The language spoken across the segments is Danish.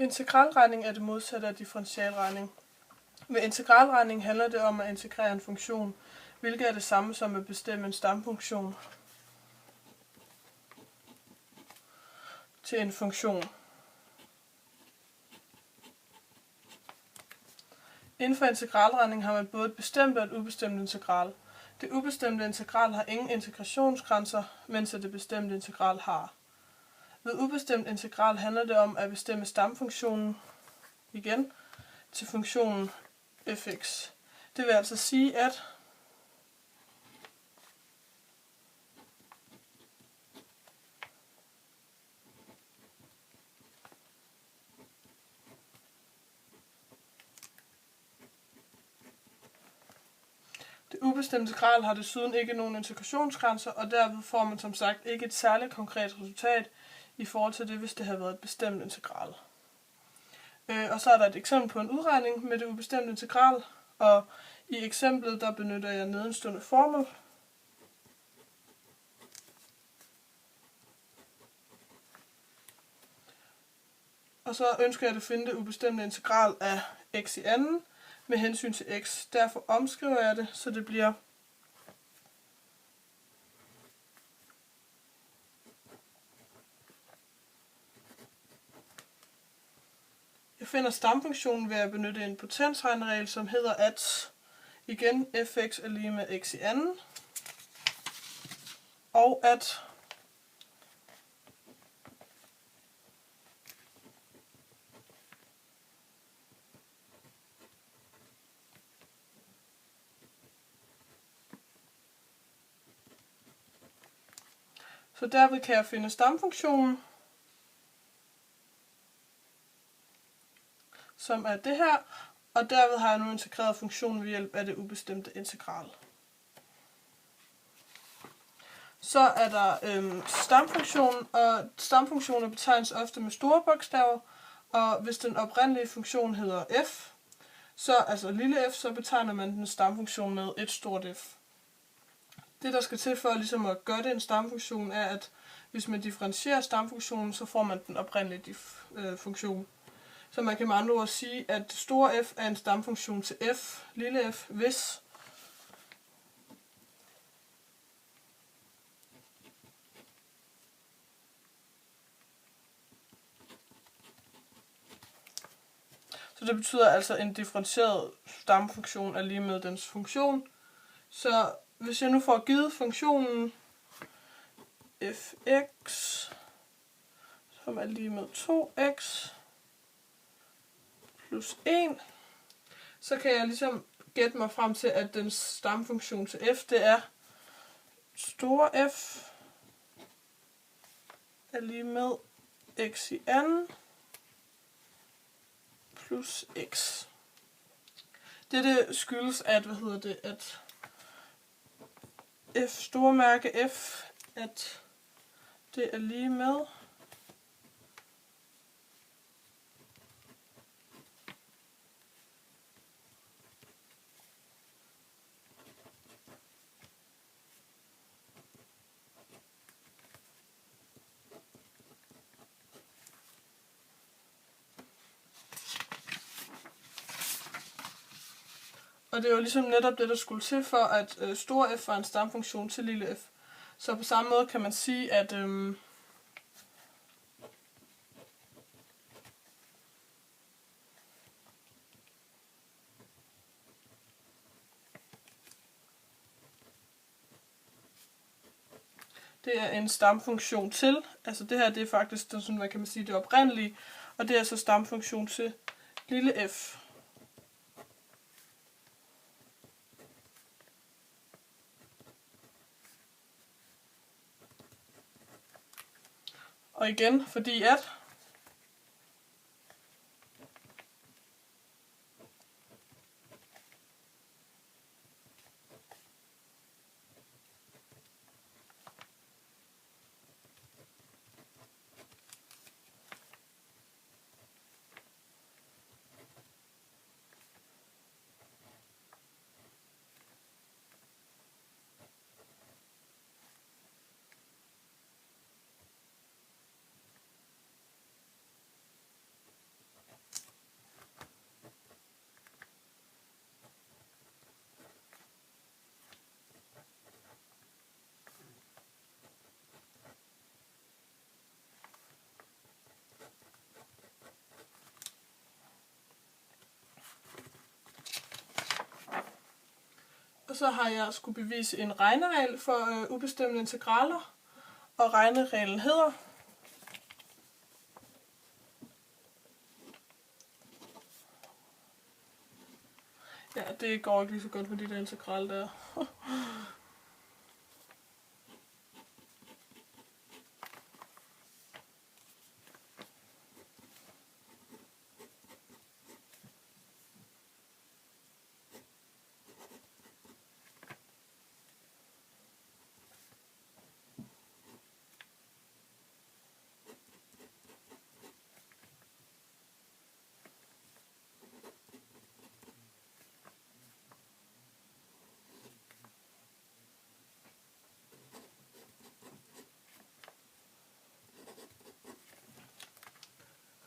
Integralregning er det modsatte af differentialregning. Ved integralregning handler det om at integrere en funktion, hvilket er det samme som at bestemme en stamfunktion til en funktion. Inden for integralregning har man både et bestemt og et ubestemt integral. Det ubestemte integral har ingen integrationsgrænser, mens det bestemte integral har. Ved ubestemt integral handler det om at bestemme stamfunktionen igen til funktionen fx. Det vil altså sige, at det ubestemte integral har desuden ikke nogen integrationsgrænser, og derved får man som sagt ikke et særligt konkret resultat i forhold til det, hvis det havde været et bestemt integral. Og så er der et eksempel på en udregning med det ubestemte integral, og i eksemplet der benytter jeg nedenstående formel. Og så ønsker jeg at finde det ubestemte integral af x i anden med hensyn til x. Derfor omskriver jeg det, så det bliver jeg finder stamfunktionen ved at benytte en potensregneregel, som hedder, at igen fx er lige med x i anden, og at så derved kan jeg finde stamfunktionen, som er det her, og derved har jeg nu integreret funktionen ved hjælp af det ubestemte integral. Så er der stamfunktionen, og stamfunktioner betegnes ofte med store bogstaver, og hvis den oprindelige funktion hedder f, så altså lille f, så betegner man den stamfunktion med et stort f. Det der skal til for ligesom at gøre det en stamfunktion er, at hvis man differentierer stamfunktionen, så får man den oprindelige funktion. Så man kan med andre ord sige, at store f er en stamfunktion til f, lille f, hvis så det betyder altså, at en differentieret stamfunktion er lige med dens funktion. Så hvis jeg nu får givet funktionen fx, som er lige med 2x plus 1, så kan jeg ligesom gætte mig frem til, at den stamfunktion til f, det er store f er lige med x i anden plus x. Dette skyldes, at at f store mærke f, at det er lige med og det er jo ligesom netop det, der skulle til for, at store f var en stamfunktion til lille f. Så på samme måde kan man sige, at det er en stamfunktion til, altså det her det er faktisk sådan, hvad kan man sige, det oprindelige, og det er så stamfunktion til lille f. Og igen, fordi at så har jeg skulle bevise en regneregel for ubestemte integraler, og regnereglen hedder ja, det går ikke lige så godt med de der integraler der.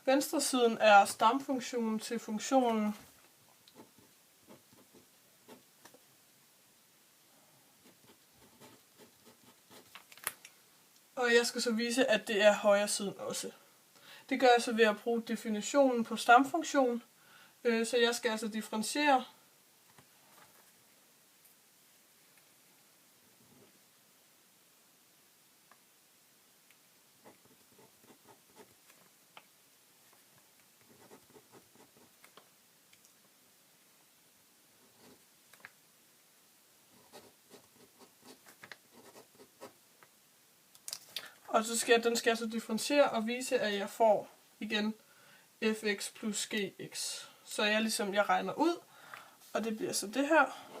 Venstre siden er stamfunktionen til funktionen og jeg skal så vise, at det er højre siden også. Det gør jeg så ved at bruge definitionen på stamfunktion, så jeg skal altså differentiere og så skal den så differentiere og vise, at jeg får igen fx plus gx. Så jeg regner ud, og det bliver så det her.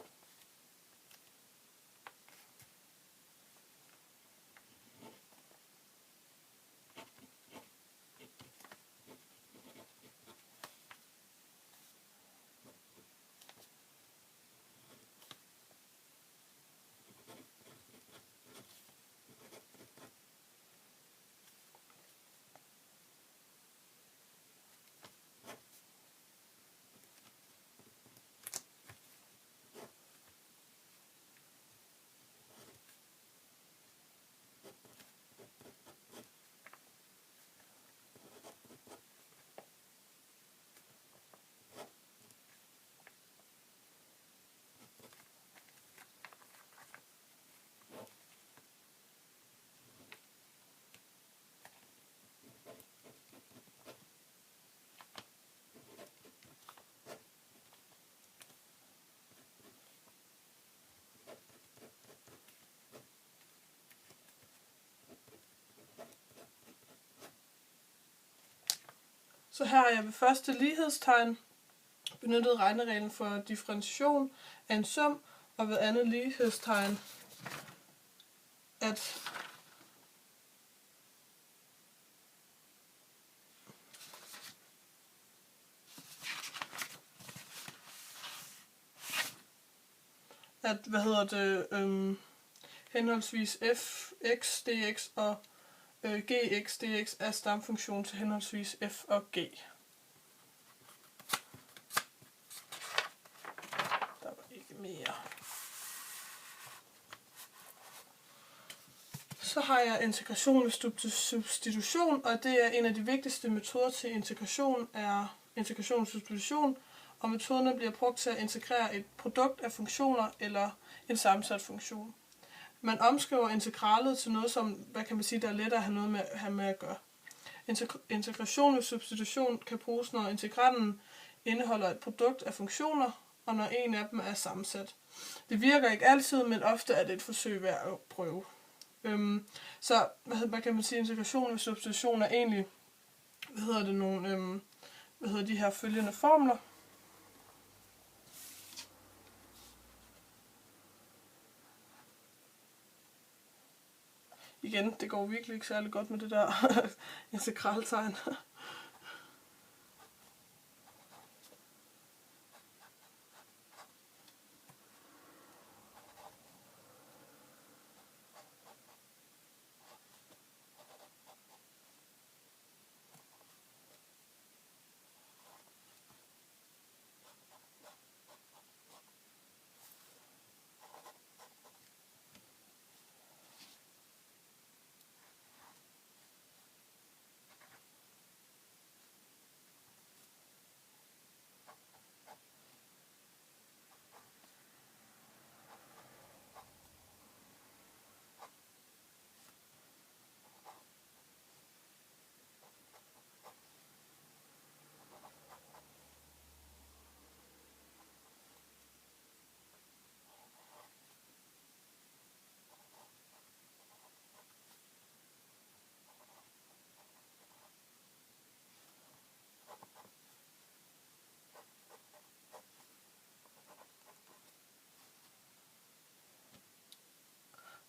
Så her har jeg ved første lighedstegn benyttet regnereglen for differentiation af en sum, og ved andet lighedstegn, at henholdsvis fx dx og gx dx er stamfunktion til henholdsvis f og g. Der var ikke mere. Så har jeg integration ved substitution, og det er en af de vigtigste metoder til integration, er integration ved substitution, og metoderne bliver brugt til at integrere et produkt af funktioner eller en sammensat funktion. Man omskriver integralet til noget, som, der er lettere at have med at gøre. Integration ved substitution kan bruges, når integranden indeholder et produkt af funktioner, og når en af dem er sammensat. Det virker ikke altid, men ofte er det et forsøg værd at prøve. Så integration ved substitution er egentlig, de her følgende formler. Igen, det går virkelig ikke særlig godt med det der integraltegn.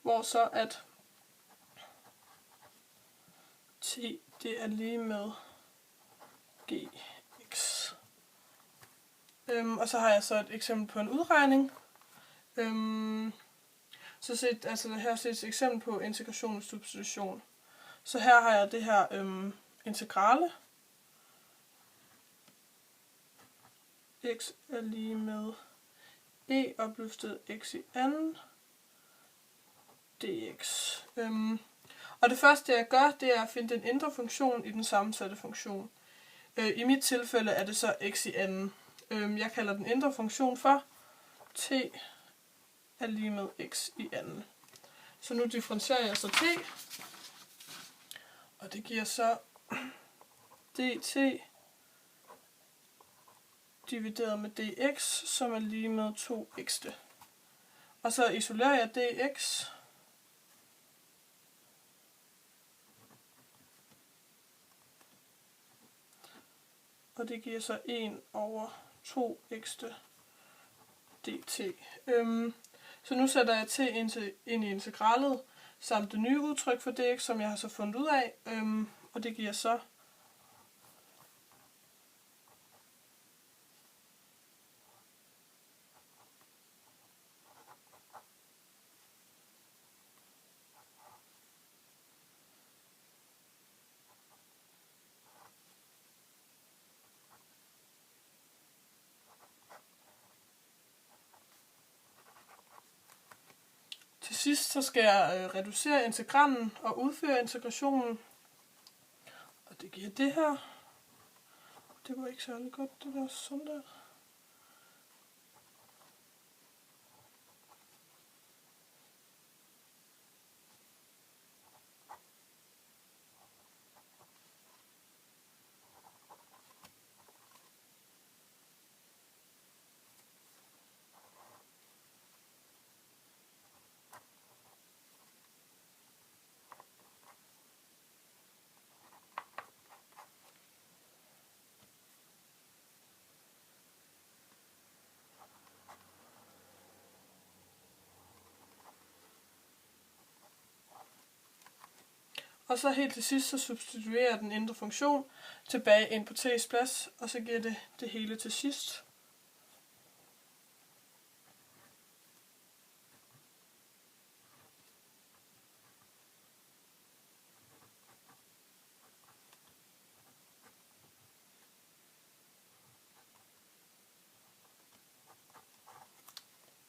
hvor så at t det er lige med gx. Og så har jeg så et eksempel på en udregning. Her ses et eksempel på integration og substitution. Så her har jeg det her integrale. X er lige med e opløftet x i anden dx. Og det første jeg gør, det er at finde den indre funktion i den sammensatte funktion. I mit tilfælde er det så x i anden. Jeg kalder den indre funktion for t er lige med x i anden. Så nu differentierer jeg så t, og det giver så dt divideret med dx, som er lige med 2x. Og så isolerer jeg dx, og det giver så 1 over 2x dt. Så nu sætter jeg t ind i integralet, samt det nye udtryk for dx, som jeg har så fundet ud af, og det giver så til sidst så skal jeg reducere integranden og udføre integrationen. Og det giver det her. Det var ikke særlig godt, det der sådan der. Og så helt til sidst, så substituerer jeg den indre funktion tilbage ind på t's plads, og så giver det hele til sidst.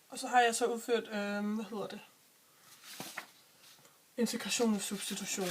Og så har jeg så udført, integration og substitution.